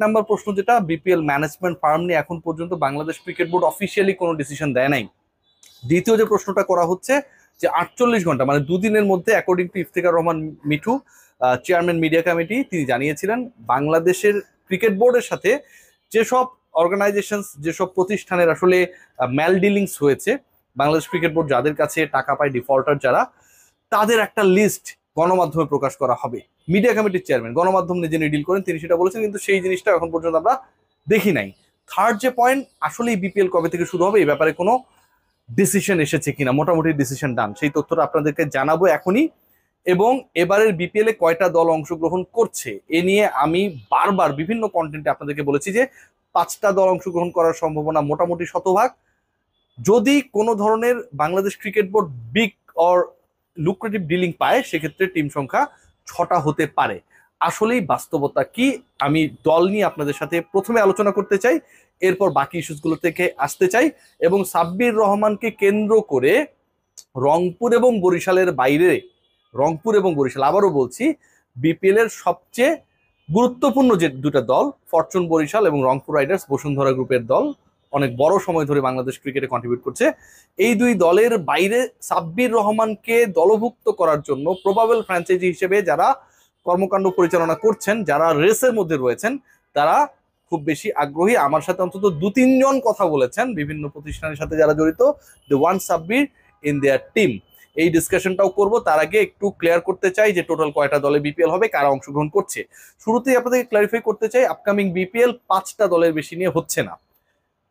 Number প্রশ্ন যেটা, BPL management farm নিয়ে এখন পর্যন্ত বাংলাদেশ ক্রিকেট বোর্ড অফিসিয়ালি কোনো ডিসিশন দেয় নাই। দ্বিতীয় যে প্রশ্নটা করা হচ্ছে যে 48 ঘন্টা মানে দুদিনের মধ্যে according to Iftekhar Rahman Mithu, chairman media committee, তিনি জানিয়েছিলেন বাংলাদেশের ক্রিকেট বোর্ডের সাথে যেসব অর্গানাইজেশনস, যেসব প্রতিষ্ঠানের আসলে ম্যাল ডিলিংস হয়েছে, বাংলাদেশ ক্রিকেট বোর্ড যাদের কাছে টাকা পায়, ডিফল্টার যারা, তাদের একটা লিস্ট গণমাধ্যমে প্রকাশ করা হবে। মিডিয়া কমিটির চেয়ারম্যান, গণমাধ্যম নিয়ে যিনি ডিল করেন তিনি সেটা বলেছেন, কিন্তু সেই জিনিসটা এখন পর্যন্ত আমরা দেখি নাই। থার্ড যে পয়েন্ট, আসলেই বিপিএল কবে থেকে শুরু হবে এই ব্যাপারে কোনো ডিসিশন এসেছে কিনা, মোটামুটি ডিসিশন ডান, সেই তথ্যটা আপনাদেরকে জানাবো এখনই। এবং এবারের বিপিএল এ কয়টা দল অংশগ্রহণ করছে এ নিয়ে আমি বারবার বিভিন্ন কন্টেন্টে আপনাদেরকে বলেছি যে 5টা দল অংশগ্রহণ করার সম্ভাবনা মোটামুটি শতভাগ। যদি কোনো ধরনের Bangladesh cricket board big or lucrative dealing পায় সেক্ষেত্রে টিম সংখ্যা 6টা হতে পারে। আসলেই বাস্তবতা কি, আমি দল নিয়ে আপনাদের সাথে প্রথমে আলোচনা করতে চাই, এরপর বাকি ইস্যুসগুলো থেকে আসতে চাই। এবং সাব্বির রহমানকে কেন্দ্র করে রংপুর এবং বরিশালের বাইরে, রংপুর এবং বরিশাল, আবারও বলছি, বিপিএল এর সবচেয়ে গুরুত্বপূর্ণ যে দুটা দল, ফরচুন বরিশাল এবং রংপুর রাইডার্স, বসুন্ধরা গ্রুপের দল, অনেক বড় সময় ধরে বাংলাদেশ ক্রিকেটে কন্ট্রিবিউট করছে, এই দুই দলের বাইরে সাব্বির রহমানকে দলভুক্ত করার জন্য প্রবাবল ফ্র্যাঞ্চাইজি হিসেবে যারা কর্মকাণ্ড পরিচালনা করছেন, যারা রেসের মধ্যে রয়েছেন, তারা খুব বেশি আগ্রহী। আমার সাথে অন্তত 2-3 জন কথা বলেছেন বিভিন্ন প্রতিষ্ঠানের সাথে যারা জড়িত, the one Sabbir in their team. এই ডিসকাশনটাও করব, তার আগে একটু ক্লিয়ার করতে চাই যে টোটাল কয়টা দলে বিপিএল হবে, কারা অংশগ্রহণ করছে। শুরুতেই আপনাদেরকে ক্লারিফাই করতে চাই, আপকামিং বিপিএল 5টা দলের বেশি নিয়ে হচ্ছে না।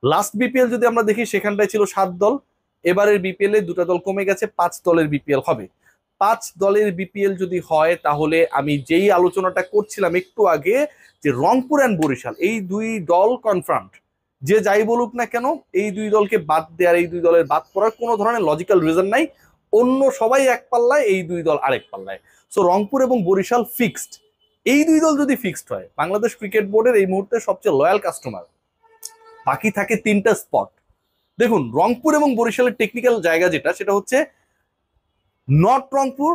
লাস্ট বিপিএল যদি আমরা দেখি সেখানটায় ছিল 7 দল, এবারের বিপিএল এ 2টা দল কমে গেছে, 5 দলের বিপিএল হবে। 5 দলের বিপিএল যদি হয় তাহলে আমি যেই আলোচনাটা করছিলাম একটু আগে, যে রংপুর অ্যান্ড বরিশাল এই দুই দল কনফার্মড, যে যাই বলুক না কেন এই দুই দলকে বাদ দেওয়ার, এই দুই দলের বাদ পড়ার কোনো ধরনের লজিক্যাল রিজন নাই। অন্য সবাই এক পাল্লায়, এই দুই দল আরেক পাল্লায়। সো রংপুর এবং বরিশাল ফিক্সড। এই দুই দল যদি ফিক্সড হয়, বাংলাদেশ ক্রিকেট বোর্ডের এই মুহূর্তে সবচেয়ে লয়াল কাস্টমার, বাকি থাকে 3টা স্পট। দেখুন, রংপুর এবং বরিশালের টেকনিক্যাল জায়গা যেটা, সেটা হচ্ছে নট রংপুর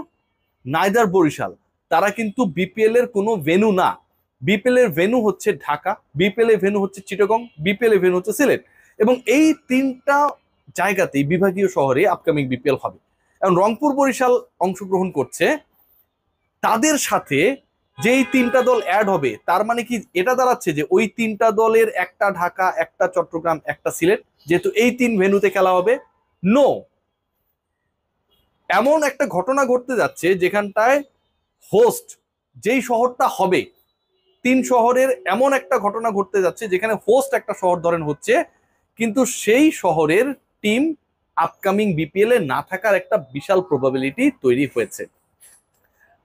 নাইদার বরিশাল, তারা কিন্তু বিপিএল এর কোনো ভেনু না। বিপিএল এর ভেনু হচ্ছে ঢাকা, বিপিএল এর ভেনু হচ্ছে চিটাগং, বিপিএল এর ভেনু হচ্ছে সিলেট, এবং এই 3টা জায়গাতেই বিভাগীয় শহরে আপকামিং বিপিএল হবে। এবং রংপুর বরিশাল অংশগ্রহণ করছে, তাদের সাথে যেই 3টা দল অ্যাড হবে, তার মানে কি এটা দাঁড়াচ্ছে যে ওই 3টা দলের একটা ঢাকা, একটা চট্টগ্রাম, একটা সিলেট, যেহেতু এই 3 ভেন্যুতে খেলা হবে। নো, এমন একটা ঘটনা ঘটতে যাচ্ছে যেখানটায় হোস্ট যেই শহরটা হবে, 3 শহরের এমন একটা ঘটনা ঘটতে যাচ্ছে যেখানে হোস্ট একটা শহর ধরেন হচ্ছে, কিন্তু সেই শহরের টিম আপকামিং বিপিএল এ না থাকার একটা বিশাল প্রবাবিলিটি তৈরি হয়েছে।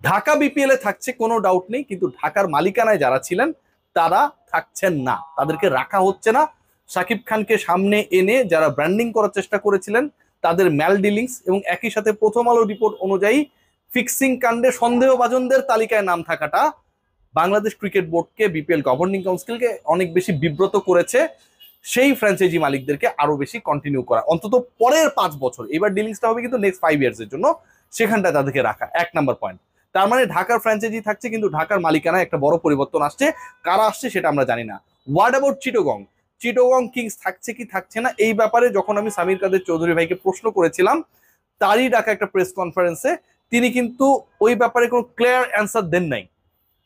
ঢাকা বিপিএল এ থাকছে কোনো ডাউট নেই, কিন্তু ঢাকার মালিকানায় যারা ছিলেন তারা থাকছেন না, তাদেরকে রাখা হচ্ছে না। শাকিব খানকে সামনে এনে যারা ব্র্যান্ডিং করার চেষ্টা করেছিলেন তাদের ম্যাল ডিলিংস, এবং একই সাথে প্রথম আলো রিপোর্ট অনুযায়ী ফিক্সিং কাণ্ডে সন্দেহভাজনদের তালিকায় নাম থাকাটা বাংলাদেশ ক্রিকেট বোর্ডকে, বিপিএল গভর্নিং কাউন্সিলকে অনেক বেশি বিব্রত করেছে। সেই ফ্র্যাঞ্চাইজি মালিকদেরকে আরো বেশি কন্টিনিউ করা, অন্তত পরের 5 বছর, এবার ডিলিংসটা হবে কিন্তু নেক্সট 5 ইয়ার্স এর জন্য, সেখানটায় তাদেরকে রাখা 1 নাম্বার পয়েন্ট। তার মানে ঢাকার ফ্র্যাঞ্চাইজি থাকছে, কিন্তু ঢাকার মালিকানায় একটা বড় পরিবর্তন আসছে। কারা আসছে সেটা আমরা জানি না। What about Chittagong? Chittagong kings থাকছে কি থাকছে না এই ব্যাপারে যখন আমি সামির কাদের চৌধুরী ভাইকে প্রশ্ন করেছিলাম, তারই ডাকা একটা প্রেস কনফারেন্সে তিনি কিন্তু ওই ব্যাপারে কোনো ক্লিয়ার অ্যান্সার দেন নাই।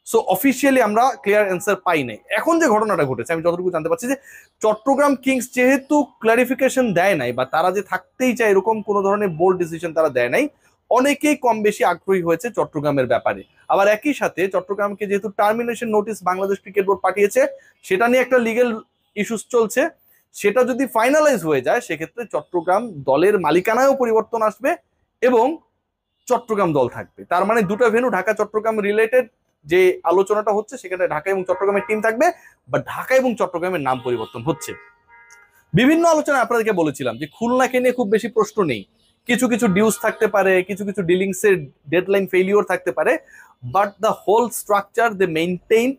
সো অফিসিয়ালি আমরা ক্লিয়ার অ্যান্সার পাই নাই। এখন যে ঘটনাটা ঘটেছে, আমি যতটুকু জানতে পারছি যে চট্টগ্রাম কিংস যেহেতু ক্লারিফিকেশন দেয় নাই, বা তারা যে থাকতেই চায় এরকম কোনো ধরনের বোল্ড ডিসিশন তারা দেয় নাই, অনেকেই কম বেশি আগ্রহী হয়েছে চট্টগ্রামের ব্যাপারে। আবার একই সাথে চট্টগ্রামকে যেহেতু termination notice Bangladesh cricket board পাঠিয়েছে, সেটা নিয়ে একটা লিগেল ইস্যুস চলছে, সেটা যদি ফাইনালাইজ হয়ে যায় সেক্ষেত্রে চট্টগ্রাম দলের মালিকানায়ও পরিবর্তন আসবে এবং চট্টগ্রাম দল থাকবে। তার মানে 2টা ভেন্যু ঢাকা চট্টগ্রাম রিলেটেড যে আলোচনাটা হচ্ছে, সেখানে ঢাকা এবং চট্টগ্রামের টিম থাকবে, বা ঢাকা এবং চট্টগ্রামের নাম পরিবর্তন হচ্ছে। বিভিন্ন আলোচনায় আপনাদেরকে বলেছিলাম যে খুলনাকে নিয়ে খুব বেশি প্রশ্ন নেই, কিছু কিছু ডিউস থাকতে পারে, কিছু কিছু ডিলিংস এর ডেডলাইন ফেলিওর থাকতে পারে, but the whole structure they maintain.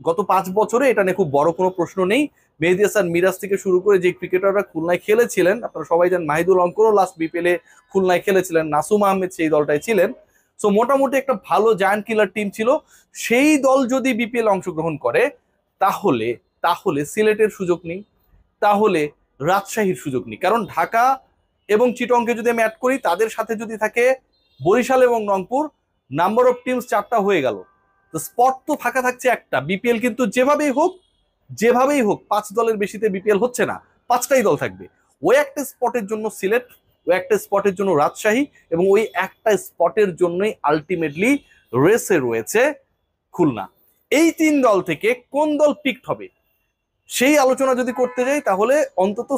গত 5 বছরে এটা নিয়ে খুব বড় কোনো প্রশ্ন নেই। মেহেদী হাসান মিরাজ থেকে শুরু করে যে ক্রিকেটাররা খুলনায় খেলেছিলেন, আপনারা সবাই জানেন, মাহিদুল অঙ্করও লাস্ট বিপিএল এ খুলনায় খেলেছিলেন, নাসুম আহমেদ সেই দলটায় ছিলেন। সো মোটামুটি একটা ভালো জায়ান্ট কিলার টিম ছিল। সেই দল যদি বিপিএল অংশগ্রহণ করে, তাহলে তাহলে সিলেটের সুযোগ নেই, তাহলে রাজশাহীর সুযোগ নেই। কারণ ঢাকা এবং চিটংকে যদি আমি অ্যাড করি, তাদের সাথে যদি থাকে বরিশাল এবং রংপুর, নাম্বার অফ টিমস 4টা হয়ে গেল। তো স্পট তো ফাঁকা থাকছে একটা। বিপিএল কিন্তু যেভাবেই হোক 5 দলের বেশিতে বিপিএল হচ্ছে না, 5টাই দল থাকবে। ওই একটা স্পটের জন্য সিলেট, ওই একটা স্পটের জন্য রাজশাহী, এবং ওই একটা স্পটের জন্যই আলটিমেটলি রেসে রয়েছে খুলনা। এই 3 দল থেকে কোন দল পিকড হবে সেই আলোচনা যদি করতে যাই, তাহলে অন্তত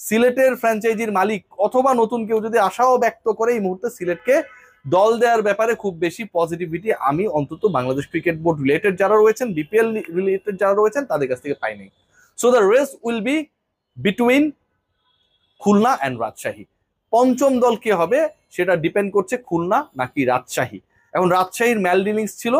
সিলেটের ফ্র্যাঞ্চাইজির মালিক অথবা নতুন কেউ যদি আশাও ব্যক্ত করে এই মুহূর্তে সিলেটকে দল দেওয়ার ব্যাপারে খুব বেশি পজিটিভিটি আমি অন্তত বাংলাদেশ ক্রিকেট বোর্ড রিলেটেড যারা রয়েছেন, বিপিএল রিলেটেড যারা রয়েছেন তাদের কাছ থেকে পাইনি। So the race will be between Khulna and Rajshahi. পঞ্চম দল কে হবে সেটা ডিপেন্ড করছে খুলনা নাকি রাজশাহী। এখন রাজশাহীর ম্যাল ডিলিংস ছিল,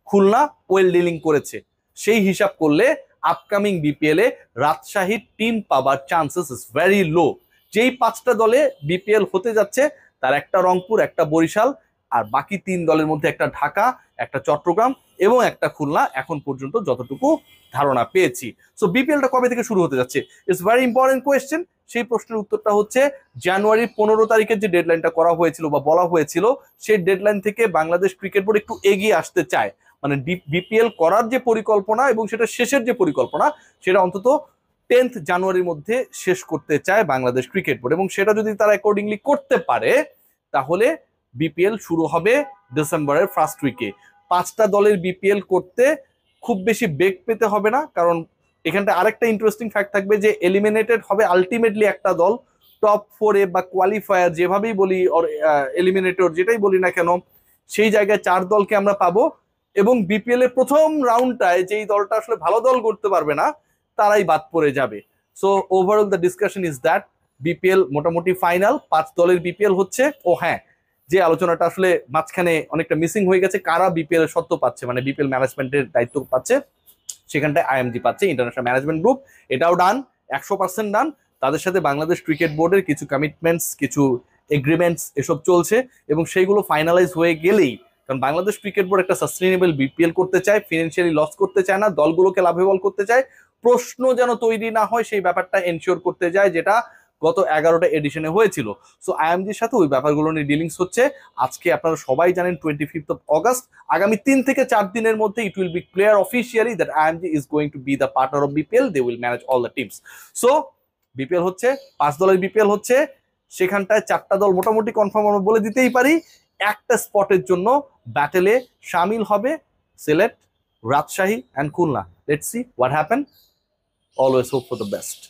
খুলনা ওয়েল ডিলিং করেছে, সেই হিসাব করলে আপকামিং বিপিএল এ রাজশাহীর টিম পাবার চান্সেস ইজ ভেরি লো। যেই 5টা দলে বিপিএল হতে যাচ্ছে তার একটা রংপুর, একটা বরিশাল, আর বাকি 3 দলের মধ্যে একটা ঢাকা, একটা চট্টগ্রাম এবং একটা খুলনা, এখন পর্যন্ত যতটুকু ধারণা পেয়েছি। সো বিপিএলটা কবে থেকে শুরু হতে যাচ্ছে, ইটস ভেরি ইম্পর্টেন্ট কোয়েশ্চেন। সেই প্রশ্নের উত্তরটা হচ্ছে জানুয়ারির 15 তারিখের যে ডেডলাইনটা করা হয়েছিল বা বলা হয়েছিল, সেই ডেডলাইন থেকে বাংলাদেশ ক্রিকেট বোর্ড একটু এগিয়ে আসতে চায়। মানে বিপিএল করার যে পরিকল্পনা এবং সেটা শেষের যে পরিকল্পনা, সেটা অন্তত 10th জানুয়ারির মধ্যে শেষ করতে চায় বাংলাদেশ ক্রিকেট বোর্ড। এবং সেটা যদি তারা অ্যাকর্ডিংলি করতে পারে, তাহলে বিপিএল শুরু হবে ডিসেম্বরের ফার্স্ট উইকে। 5টা দলের বিপিএল করতে খুব বেশি বেগ পেতে হবে না, কারণ এখানটা আরেকটা ইন্টারেস্টিং ফ্যাক্ট থাকবে যে এলিমিনেটেড হবে আলটিমেটলি একটা দল। টপ 4-এ বা কোয়ালিফায়ার যেভাবেই বলি, ওর এলিমিনেটর যেটাই বলি না কেন, সেই জায়গায় 4 দলকে আমরা পাবো। এবং বিপিএল এর প্রথম রাউন্ডটায় যেই দলটা আসলে ভালো দল করতে পারবে না, তারাই বাদ পড়ে যাবে। So overall the discussion is that BPL মোটামুটি ফাইনাল, 5 দলের বিপিএল হচ্ছে। ও হ্যাঁ, যে আলোচনাটা আসলে মাঝখানে অনেকটা মিসিং হয়ে গেছে, কারা বিপিএল এর সত্ত্ব পাচ্ছে, মানে বিপিএল ম্যানেজমেন্টের দায়িত্ব পাচ্ছে, সেখানটায় আইএমজি পাচ্ছে, ইন্টারন্যাশনাল ম্যানেজমেন্ট গ্রুপ। এটাও ডান, 100% ডান। তাদের সাথে বাংলাদেশ ক্রিকেট বোর্ডের কিছু কমিটমেন্টস, কিছু এগ্রিমেন্টস এসব চলছে, এবং সেইগুলো ফাইনালাইজ হয়ে গেলেই, কারণ বাংলাদেশ ক্রিকেট বোর্ড একটা সাস্টেনেবল বিপিএল করতে চায়, ফিনান্সিয়ালি লস করতে চায় না, দলগুলোকে লাভেবল করতে চায়, প্রশ্ন যেন তৈরি না হয় সেই ব্যাপারটা এনশিওর করতে যায়, যেটা গত 11টা এডিশনে হয়েছিল। সো আইএমজির সাথে ওই ব্যাপারগুলো নিয়ে ডিলিংস হচ্ছে। আজকে আপনারা সবাই জানেন 25 অগস্ট, আগামী 3 থেকে 4 দিনের মধ্যে it will be clear officially that IMG is going to be the partner of BPL, they will manage all the teams. So BPL হচ্ছে, 5 দলের বিপিএল হচ্ছে, সেখানটায় 4টা দল মোটামুটি কনফার্ম আমরা বলে দিতেই পারি। একটা স্পটের জন্য ব্যাটেলে সামিল হবে Sylhet, Rajshahi and Khulna. Let's see what happen, always hope for the best.